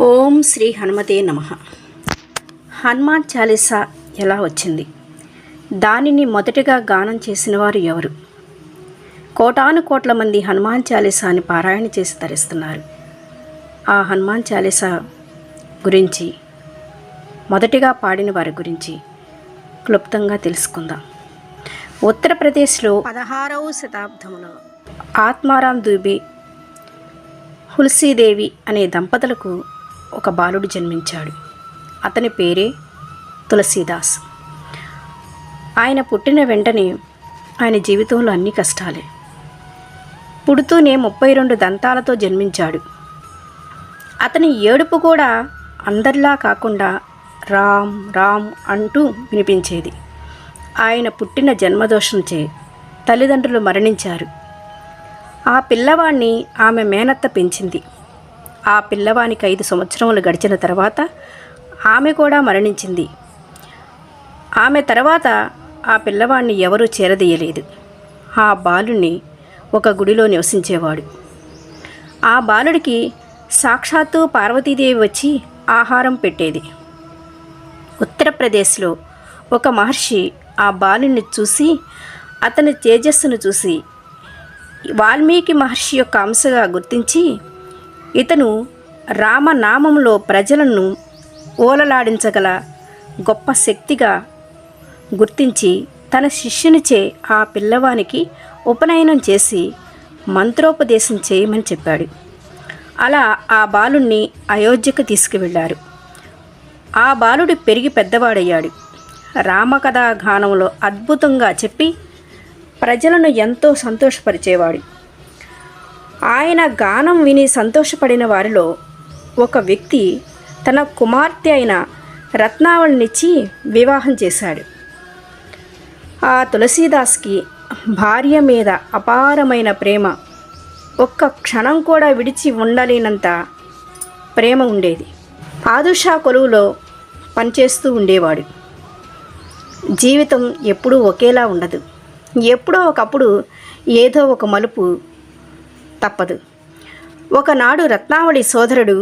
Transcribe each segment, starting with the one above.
ఓం శ్రీ హనుమతే నమః. హనుమాన్ చాలీసా ఎలా వచ్చింది? దానిని మొదటిగా గానం చేసిన వారు ఎవరు? కోటాను కోట్ల మంది హనుమాన్ చాలీసాని పారాయణ చేసి తరిస్తున్నారు. ఆ హనుమాన్ చాలీసా గురించి, మొదటిగా పాడిన వారి గురించి క్లుప్తంగా తెలుసుకుందాం. ఉత్తరప్రదేశ్లో 16వ శతాబ్దంలో ఆత్మారాం దూబే, తులసీదేవి అనే దంపతులకు ఒక బాలుడు జన్మించాడు. అతని పేరే తులసీదాస్. ఆయన పుట్టిన వెంటనే ఆయన జీవితంలో అన్ని కష్టాలే. పుడుతూనే 32 దంతాలతో జన్మించాడు. అతని ఏడుపు కూడా అందరిలా కాకుండా రామ్ రామ్ అంటూ వినిపించేది. ఆయన పుట్టిన జన్మదోషంచే తల్లిదండ్రులు మరణించారు. ఆ పిల్లవాణ్ణి ఆమె మేనత్త పెంచింది. ఆ పిల్లవానికి 5 సంవత్సరములు గడిచిన తర్వాత ఆమె కూడా మరణించింది. ఆమె తర్వాత ఆ పిల్లవాడిని ఎవరూ చేరదీయలేదు. ఆ బాలుని ఒక గుడిలో నివసించేవాడు. ఆ బాలుడికి సాక్షాత్తు పార్వతీదేవి వచ్చి ఆహారం పెట్టేది. ఉత్తరప్రదేశ్లో ఒక మహర్షి ఆ బాలుని చూసి, అతని తేజస్సును చూసి వాల్మీకి మహర్షి యొక్క అంశగా గుర్తించి, ఇతను రామనామంలో ప్రజలను ఓలలాడించగల గొప్ప శక్తిగా గుర్తించి తన శిష్యునిచే ఆ పిల్లవానికి ఉపనయనం చేసి మంత్రోపదేశం చేయమని చెప్పాడు. అలా ఆ బాలుణ్ణి అయోధ్యకు తీసుకువెళ్ళారు. ఆ బాలుడు పెరిగి పెద్దవాడయ్యాడు. రామకథా గానంలో అద్భుతంగా చెప్పి ప్రజలను ఎంతో సంతోషపరిచేవాడు. ఆయన గానం విని సంతోషపడిన వారిలో ఒక వ్యక్తి తన కుమార్తె అయిన రత్నావళినిచ్చి వివాహం చేశాడు. ఆ తులసీదాస్కి భార్య మీద అపారమైన ప్రేమ, ఒక్క క్షణం కూడా విడిచి ఉండలేనంత ప్రేమ ఉండేది. పాదుషా కొలువులో పనిచేస్తూ ఉండేవాడు. జీవితం ఎప్పుడూ ఒకేలా ఉండదు. ఎప్పుడో ఒకప్పుడు ఏదో ఒక మలుపు తప్పదు. ఒకనాడు రత్నావళి సోదరుడు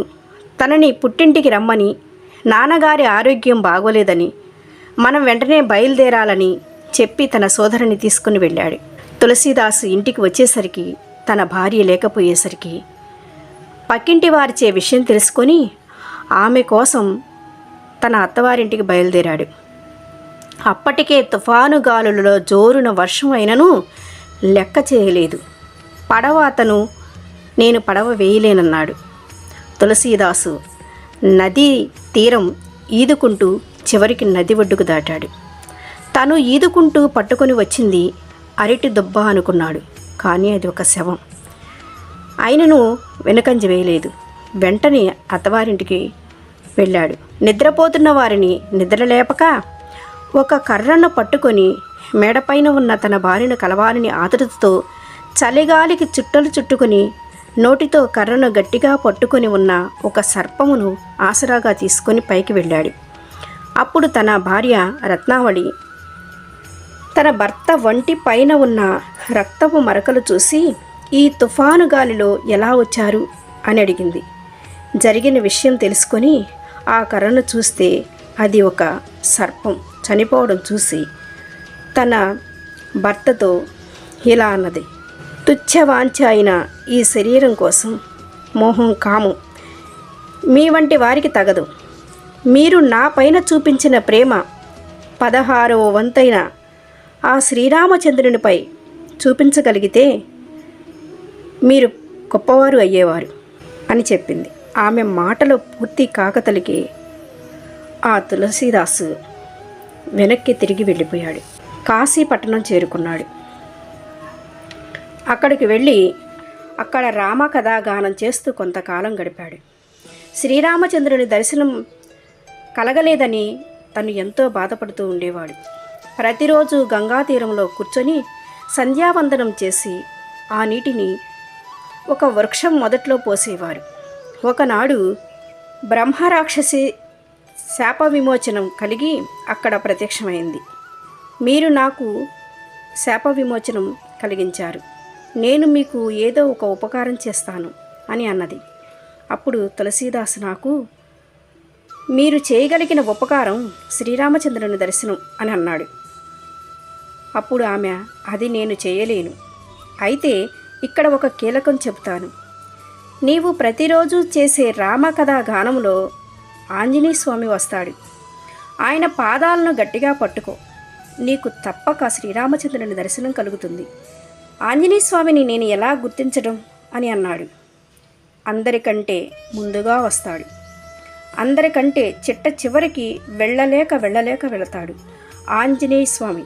తనని పుట్టింటికి రమ్మని, నాన్నగారి ఆరోగ్యం బాగోలేదని, మనం వెంటనే బయలుదేరాలని చెప్పి తన సోదరుని తీసుకుని వెళ్ళాడు. తులసీదాసు ఇంటికి వచ్చేసరికి తన భార్య లేకపోయేసరికి పక్కింటి వారిచే విషయం తెలుసుకొని ఆమె కోసం తన అత్తవారింటికి బయలుదేరాడు. అప్పటికే తుఫాను గాలులలో జోరున వర్షం అయినను లెక్క చేయలేదు. పడవ అతను నేను పడవ వేయలేనన్నాడు. తులసీదాసు నదీ తీరం ఈదుకుంటూ చివరికి నది ఒడ్డుకు దాటాడు. తను ఈదుకుంటూ పట్టుకొని వచ్చింది అరటి దుబ్బ అనుకున్నాడు. కానీ అది ఒక శవం. ఆయనను వెనుకంజ వేయలేదు. వెంటనే అత్తవారింటికి వెళ్ళాడు. నిద్రపోతున్న వారిని నిద్రలేపక ఒక కర్రను పట్టుకొని మేడపైన ఉన్న తన భార్యను కలవాలని ఆతృతతో చలిగాలికి చుట్టలు చుట్టుకొని నోటితో కర్రను గట్టిగా పట్టుకొని ఉన్న ఒక సర్పమును ఆసరాగా తీసుకొని పైకి వెళ్ళాడు. అప్పుడు తన భార్య రత్నావళి తన భర్త వంటి పైన ఉన్న రక్తపు మరకలు చూసి, ఈ తుఫాను గాలిలో ఎలా వచ్చారు అని అడిగింది. జరిగిన విషయం తెలుసుకొని ఆ కర్రను చూస్తే అది ఒక సర్పం చనిపోవడం చూసి తన భర్తతో ఇలా అన్నది, తుచ్చవాంఛ అయిన ఈ శరీరం కోసం మోహం కామం మీ వంటి వారికి తగదు. మీరు నా పైన చూపించిన ప్రేమ 16వ వంతైన ఆ శ్రీరామచంద్రునిపై చూపించగలిగితే మీరు గొప్పవారు అయ్యేవారు అని చెప్పింది. ఆమె మాటలు పూర్తి కాకతలికి ఆ తులసీదాసు వెనక్కి తిరిగి వెళ్ళిపోయాడు. కాశీ పట్టణం చేరుకున్నాడు. అక్కడికి వెళ్ళి అక్కడ రామకథాగానం చేస్తూ కొంతకాలం గడిపాడు. శ్రీరామచంద్రుని దర్శనం కలగలేదని తను ఎంతో బాధపడుతూ ఉండేవాడు. ప్రతిరోజు గంగా తీరంలో కూర్చొని సంధ్యావందనం చేసి ఆ నీటిని ఒక వృక్షం మొదట్లో పోసేవారు. ఒకనాడు బ్రహ్మరాక్షసి శాప విమోచనం కలిగి అక్కడ ప్రత్యక్షమైంది. మీరు నాకు శాప విమోచనం కలిగించారు, నేను మీకు ఏదో ఒక ఉపకారం చేస్తాను అని అన్నది. అప్పుడు తులసీదాస్ నాకు మీరు చేయగలిగిన ఉపకారం శ్రీరామచంద్రుని దర్శనం అని అన్నాడు. అప్పుడు ఆమె అది నేను చేయలేను. అయితే ఇక్కడ ఒక కీలకం చెబుతాను. నీవు ప్రతిరోజు చేసే రామకథా గానంలో ఆంజనేయ స్వామి వస్తాడు. ఆయన పాదాలను గట్టిగా పట్టుకో, నీకు తప్పక శ్రీరామచంద్రుని దర్శనం కలుగుతుంది. ఆంజనేయ స్వామిని నేను ఎలా గుర్తించడం అని అన్నాడు. అందరికంటే ముందుగా వస్తాడు. అందరికంటే చిట్ట చివరికి వెళ్ళలేక వెళతాడు. ఆంజనేయ స్వామి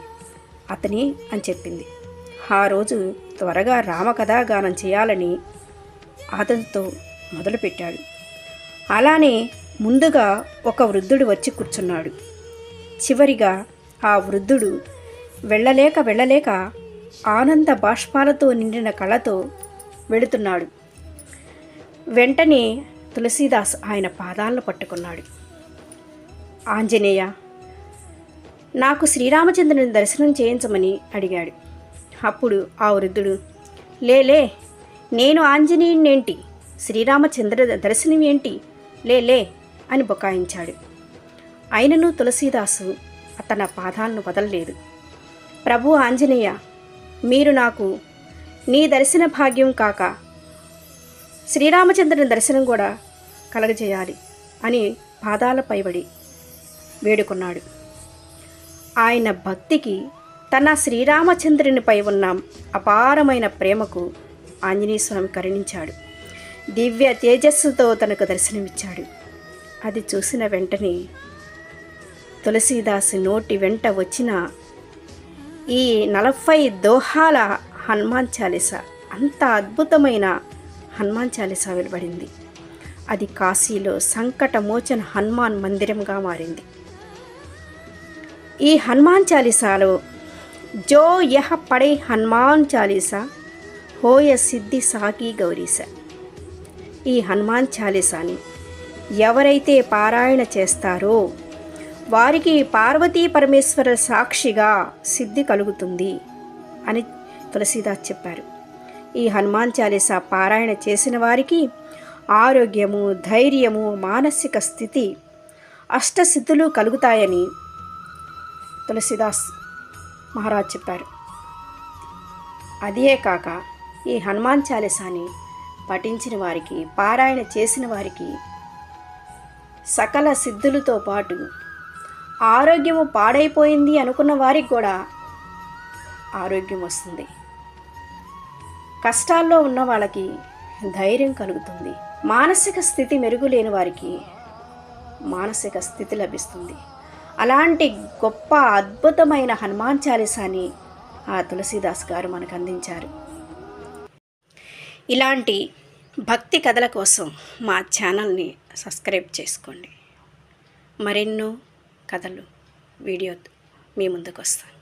అతని అని చెప్పింది. ఆ రోజు త్వరగా రామకథాగానం చేయాలని అతనితో మొదలుపెట్టాడు. అలానే ముందుగా ఒక వృద్ధుడు వచ్చి కూర్చున్నాడు. చివరిగా ఆ వృద్ధుడు వెళ్ళలేక ఆనంద బాష్పాలతో నిండిన కళ్ళతో వెళుతున్నాడు. వెంటనే తులసీదాస్ ఆయన పాదాలను పట్టుకున్నాడు. ఆంజనేయ, నాకు శ్రీరామచంద్రుని దర్శనం చేయించమని అడిగాడు. అప్పుడు ఆ వృద్ధుడు, లేలే, నేను ఆంజనేయునేంటి, శ్రీరామచంద్ర దర్శనం ఏంటి, లేలే అని బుకాయించాడు. అయినను తులసీదాసు తన పాదాలను వదలలేదు. ప్రభు ఆంజనేయ, మీరు నాకు నీ దర్శన భాగ్యం కాక శ్రీరామచంద్రుని దర్శనం కూడా కలగజేయాలి అని పాదాలపై పడి వేడుకున్నాడు. ఆయన భక్తికి, తన శ్రీరామచంద్రునిపై ఉన్న అపారమైన ప్రేమకు ఆంజనేయ స్వామి కరుణించాడు. దివ్య తేజస్సుతో తనకు దర్శనమిచ్చాడు. అది చూసిన వెంటనే తులసీదాసు నోటి వెంట వచ్చిన ఈ 40 దోహాల హనుమాన్ చాలీసా, అంత అద్భుతమైన హనుమాన్ చాలీసా వెలువడింది. అది కాశీలో సంకటమోచన హనుమాన్ మందిరంగా మారింది. ఈ హనుమాన్ చాలీసాలో జో యహ పడే హనుమాన్ చాలీసా హోయ సిద్ధి సాకి గౌరీస. ఈ హనుమాన్ చాలీసాని ఎవరైతే పారాయణ చేస్తారో వారికి పార్వతీ పరమేశ్వర సాక్షిగా సిద్ధి కలుగుతుంది అని తులసీదాస్ చెప్పారు. ఈ హనుమాన్ చాలీసా పారాయణ చేసిన వారికి ఆరోగ్యము, ధైర్యము, మానసిక స్థితి, అష్టసిద్ధులు కలుగుతాయని తులసీదాస్ మహారాజ్ చెప్పారు. అదే కాక ఈ హనుమాన్ చాలీసాని పఠించిన వారికి, పారాయణ చేసిన వారికి సకల సిద్ధులతో పాటు ఆరోగ్యము పాడైపోయింది అనుకున్న వారికి కూడా ఆరోగ్యం వస్తుంది. కష్టాల్లో ఉన్న వాళ్ళకి ధైర్యం కలుగుతుంది. మానసిక స్థితి మెరుగులేని వారికి మానసిక స్థితి లభిస్తుంది. అలాంటి గొప్ప అద్భుతమైన హనుమాన్ చాలీసాని ఆ తులసీదాస్ గారు మనకు అందించారు. ఇలాంటి భక్తి కథల కోసం మా ఛానల్ని సబ్స్క్రైబ్ చేసుకోండి. మరెన్నో కథలు వీడియో మీ ముందుకు వస్తాను.